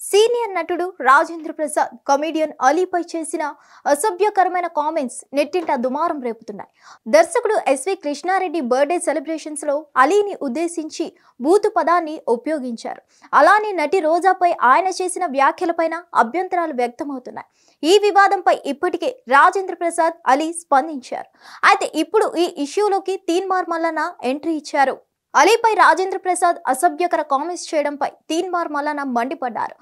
Senior నటుడు Rajendra Prasad comedian అలీపై చేసిన అసభ్యకరమైన కామెంట్స్ నెట్టింట దుమారం రేపుతున్నాయి. దర్శకుడు ఎస్వి కృష్ణారెడ్డి బర్త్డే సెలబ్రేషన్స్ లో అలీని ఉద్దేశించి బూతు పదాన్ని ఉపయోగించారు. అలానే నటి రోజాపై ఆయన చేసిన వ్యాఖ్యలపైన అభ్యంతరాలు వ్యక్తమవుతున్నాయి. ఈ వివాదంపై ఇప్పటికే రాజేంద్ర ప్రసాద్ అలీ స్పందించారు. అయితే ఇప్పుడు ఈ ఇష్యూలోకి తీన్మార్ మల్లన్న ఎంట్రీ ఇచ్చారు. అలీపై రాజేంద్ర ప్రసాద్ అసభ్యకర కామెంట్స్ చేయడంపై తీన్మార్ మల్లన్న మండిపడ్డారు.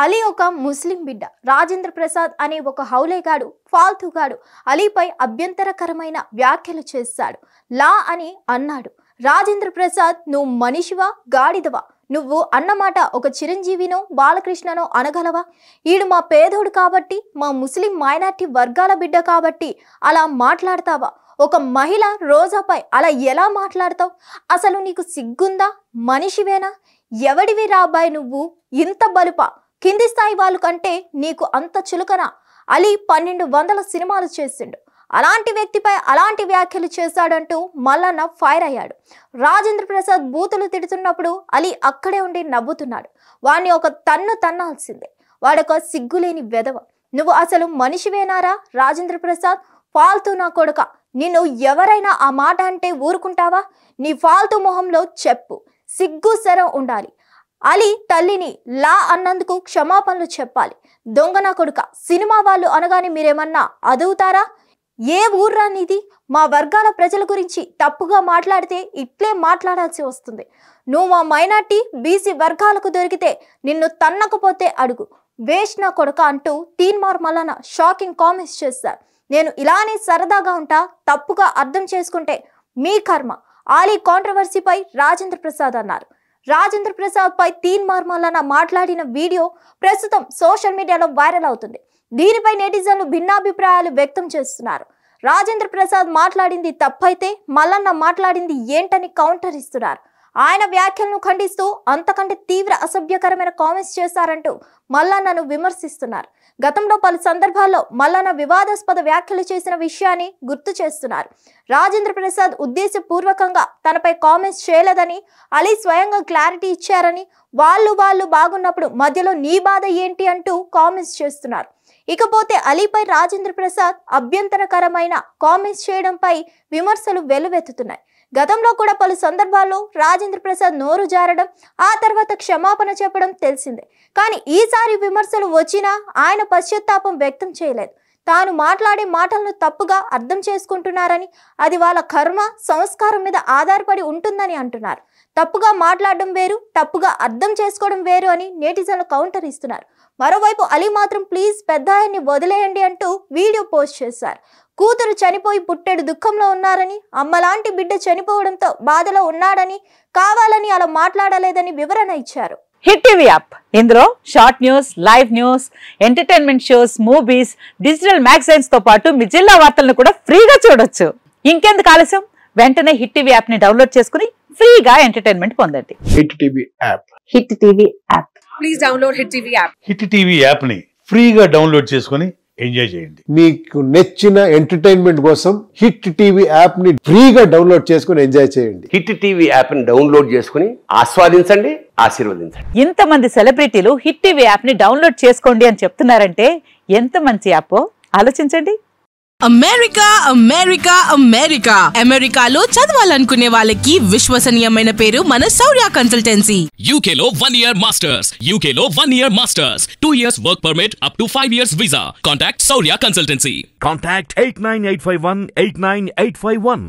అలీ ఒక ముస్లిం బిడ్డ. రాజేంద్ర ప్రసాద్ అనే ఒక హౌలేగాడు, ఫాల్తుగాడు అలీపై అభ్యంతరకరమైన వ్యాఖ్యలు చేశాడు. లా అని అన్నాడు. రాజేంద్ర ప్రసాద్, నువ్వు మనిషివా గాడిదవా? నువ్వు అన్నమాట ఒక చిరంజీవినో బాలకృష్ణనో అనగలవా? ఈడు మా పేదోడు కాబట్టి, మా ముస్లిం మైనార్టీ వర్గాల బిడ్డ కాబట్టి అలా మాట్లాడతావా? ఒక మహిళ రోజాపై అలా ఎలా మాట్లాడతావు? అసలు నీకు సిగ్గుందా? మనిషివేనా? ఎవడివి రాబాయ్ నువ్వు? ఇంత బలుపా? కింది స్థాయి వాళ్ళు కంటే నీకు అంత చులకనా? అలీ 1200 సినిమాలు చేసిండు. అలాంటి వ్యక్తిపై అలాంటి వ్యాఖ్యలు చేశాడంటూ మల్లన్న ఫైర్ అయ్యాడు. రాజేంద్ర ప్రసాద్ బూతులు తిడుతున్నప్పుడు అలీ అక్కడే ఉండి నవ్వుతున్నాడు. వాణ్ణి ఒక తన్ను తన్నాల్సిందే. వాడొక సిగ్గులేని వెధవ. నువ్వు అసలు మనిషివేనారా రాజేంద్ర ప్రసాద్? ఫాల్తూ నా కొడుక, నిన్ను ఎవరైనా ఆ మాట అంటే ఊరుకుంటావా? నీ ఫాల్తూ మొహంలో చెప్పు, సిగ్గు శరం ఉండాలి. అలీ తల్లిని లా అన్నందుకు క్షమాపణలు చెప్పాలి. దొంగ నా కొడుక, సినిమా వాళ్ళు అనగానే మీరేమన్నా అదువుతారా? ఏ ఊర్రా నీది? మా వర్గాల ప్రజల గురించి తప్పుగా మాట్లాడితే ఇట్లే మాట్లాడాల్సి వస్తుంది. నువ్వు మా మైనార్టీ బీసీ వర్గాలకు దొరికితే నిన్ను తన్నకపోతే అడుగు, వేస్ట్ నా కొడుక అంటూ తీన్మార్ మల్లన్న షాకింగ్ కామెంట్స్ చేశారు. నేను ఇలానే సరదాగా ఉంటా, తప్పుగా అర్థం చేసుకుంటే మీ కర్మ. ఆలీ కాంట్రవర్సీపై రాజేంద్ర ప్రసాద్ అన్నారు. రాజేంద్ర ప్రసాద్ పై తీన్మార్ మల్లన్న మాట్లాడిన వీడియో ప్రస్తుతం సోషల్ మీడియాలో వైరల్ అవుతుంది. దీనిపై నెటిజన్లు భిన్నాభిప్రాయాలు వ్యక్తం చేస్తున్నారు. రాజేంద్ర ప్రసాద్ మాట్లాడింది తప్పైతే మల్లన్న మాట్లాడింది ఏంటని కౌంటర్ ఇస్తున్నారు. ఆయన వ్యాఖ్యలను ఖండిస్తూ అంతకంటే తీవ్ర అసభ్యకరమైన కామెంట్స్ చేశారంటూ మల్లన్నను విమర్శిస్తున్నారు. గతంలో పలు సందర్భాల్లో మల్లన్న వివాదాస్పద వ్యాఖ్యలు చేసిన విషయాన్ని గుర్తు చేస్తున్నారు. రాజేంద్ర ప్రసాద్ ఉద్దేశపూర్వకంగా తనపై కామెంట్స్ చేయలేదని అలీ స్వయంగా క్లారిటీ ఇచ్చారని, వాళ్ళు బాగున్నప్పుడు మధ్యలో నీ బాధ ఏంటి అంటూ కామెంట్స్ చేస్తున్నారు. ఇకపోతే అలీపై రాజేంద్ర ప్రసాద్ అభ్యంతరకరమైన కామెంట్స్ చేయడంపై విమర్శలు వెల్లువెత్తుతున్నాయి. గతంలో కూడా పలు సందర్భాల్లో రాజేంద్ర ప్రసాద్ నోరు జారడం, ఆ తర్వాత క్షమాపణ చెప్పడం తెలిసిందే. కానీ ఈసారి విమర్శలు వచ్చినా ఆయన పశ్చాత్తాపం వ్యక్తం చేయలేదు. తాను మాట్లాడే మాటలను తప్పుగా అర్థం చేసుకుంటున్నారని, అది వాళ్ళ కర్మ సంస్కారం మీద ఆధారపడి ఉంటుందని అంటున్నారు. తప్పుగా మాట్లాడడం వేరు, తప్పుగా అర్థం చేసుకోవడం వేరు అని నెటిజన్లు కౌంటర్ ఇస్తున్నారు. మరోవైపు అలీ మాత్రం ప్లీజ్ పెద్ద ఆయన్ని వదిలేయండి అంటూ వీడియో పోస్ట్ చేశారు. కూతురు చనిపోయి పుట్టెడు దుఃఖంలో ఉన్నారని, అమ్మలాంటి బిడ్డ చనిపోవడంతో బాధలో ఉన్నాడని, కావాలని అలా మాట్లాడలేదని వివరణ ఇచ్చారు. హిట్ టీవీ యాప్, ఇందులో short news, live news, entertainment shows, movies, digital magazines తో పాటు మీ జిల్లా వార్తలను కూడా ఫ్రీగా చూడొచ్చు. ఇంకెందుకు ఆలస్యం, వెంటనే హిట్ టీవీ యాప్ ని డౌన్లోడ్ చేసుకుని ఫ్రీగా ఎంటర్టైన్మెంట్ పొందండి. Hit TV app. Hit TV app. Please download hit TV app. Hit TV app ని ఫ్రీగా డౌన్లోడ్ చేసుకుని ఎంజాయ్ చేయండి. మీకు నచ్చిన ఎంటర్టైన్మెంట్ కోసం హిట్ టీవీ యాప్ ని ఫ్రీగా డౌన్లోడ్ చేసుకుని ఎంజాయ్ చేయండి. హిట్ టీవీ యాప్ ని డౌన్లోడ్ చేసుకుని ఆస్వాదించండి, ఆశీర్వదించండి. ఇంతమంది సెలబ్రిటీలు హిట్ టీవీ యాప్ ని డౌన్లోడ్ చేసుకోండి అని చెప్తున్నారంటే ఎంత మంచి యాప్ ఆలోచించండి. అమెరికా అమెరికా అమెరికా అమెరికాలో చదవాలనుకునే వాళ్ళకి విశ్వసనీయమైన పేరు మన శౌర్య కన్సల్టెన్సీ. UK లో 1 year masters, UK లో 1 year masters, 2 years work permit up to 5 years visa. Contact Saurya Consultancy. Contact 89851 89851.